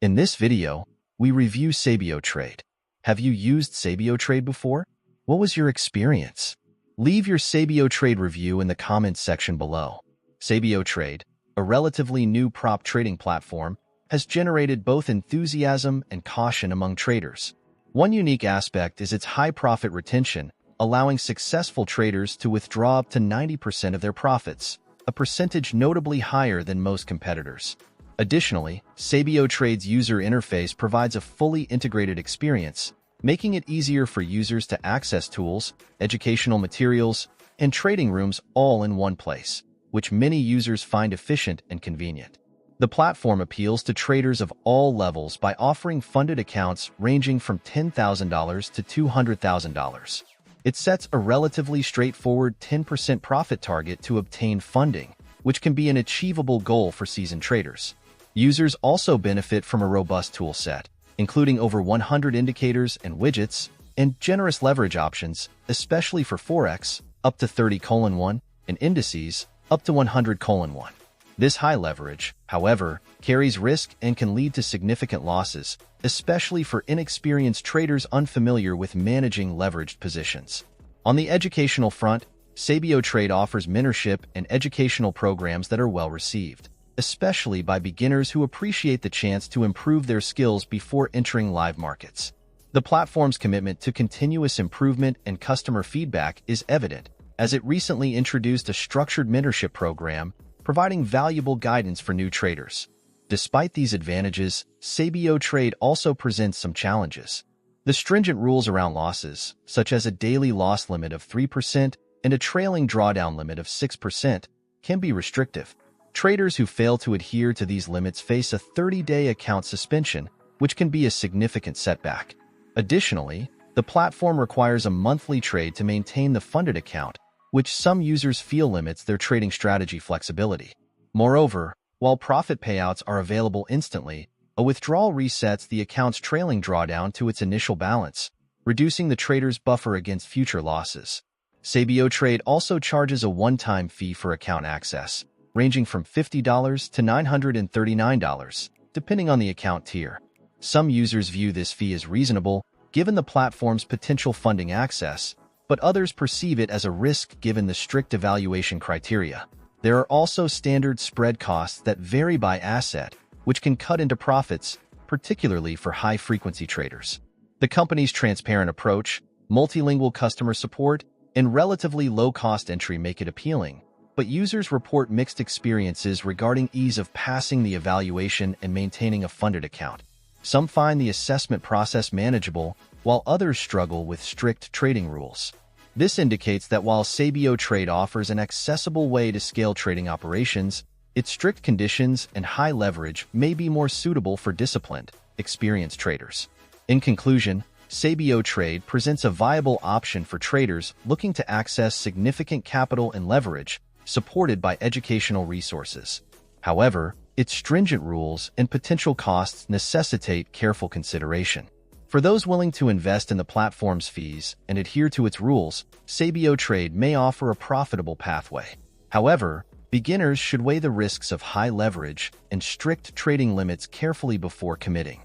In this video, we review Sabiotrade. Have you used Sabiotrade before? What was your experience? Leave your Sabiotrade review in the comments section below. Sabiotrade, a relatively new prop trading platform, has generated both enthusiasm and caution among traders. One unique aspect is its high profit retention, allowing successful traders to withdraw up to 90% of their profits, a percentage notably higher than most competitors. Additionally, Sabiotrade's user interface provides a fully integrated experience, making it easier for users to access tools, educational materials, and trading rooms all in one place, which many users find efficient and convenient. The platform appeals to traders of all levels by offering funded accounts ranging from $10,000 to $200,000. It sets a relatively straightforward 10% profit target to obtain funding, which can be an achievable goal for seasoned traders. Users also benefit from a robust tool set, including over 100 indicators and widgets, and generous leverage options, especially for Forex, up to 30:1, and indices, up to 100:1. This high leverage, however, carries risk and can lead to significant losses, especially for inexperienced traders unfamiliar with managing leveraged positions. On the educational front, Sabiotrade offers mentorship and educational programs that are well received, especially by beginners who appreciate the chance to improve their skills before entering live markets. The platform's commitment to continuous improvement and customer feedback is evident, as it recently introduced a structured mentorship program, providing valuable guidance for new traders. Despite these advantages, Sabiotrade also presents some challenges. The stringent rules around losses, such as a daily loss limit of 3% and a trailing drawdown limit of 6%, can be restrictive. Traders who fail to adhere to these limits face a 30-day account suspension, which can be a significant setback. Additionally, the platform requires a monthly trade to maintain the funded account, which some users feel limits their trading strategy flexibility. Moreover, while profit payouts are available instantly, a withdrawal resets the account's trailing drawdown to its initial balance, reducing the trader's buffer against future losses. Sabiotrade also charges a one-time fee for account access, ranging from $50 to $939, depending on the account tier. Some users view this fee as reasonable, given the platform's potential funding access, but others perceive it as a risk given the strict evaluation criteria. There are also standard spread costs that vary by asset, which can cut into profits, particularly for high-frequency traders. The company's transparent approach, multilingual customer support, and relatively low-cost entry make it appealing, but users report mixed experiences regarding ease of passing the evaluation and maintaining a funded account. Some find the assessment process manageable, while others struggle with strict trading rules. This indicates that while Sabiotrade offers an accessible way to scale trading operations, its strict conditions and high leverage may be more suitable for disciplined, experienced traders. In conclusion, Sabiotrade presents a viable option for traders looking to access significant capital and leverage, supported by educational resources. However, its stringent rules and potential costs necessitate careful consideration. For those willing to invest in the platform's fees and adhere to its rules, Sabiotrade may offer a profitable pathway. However, beginners should weigh the risks of high leverage and strict trading limits carefully before committing.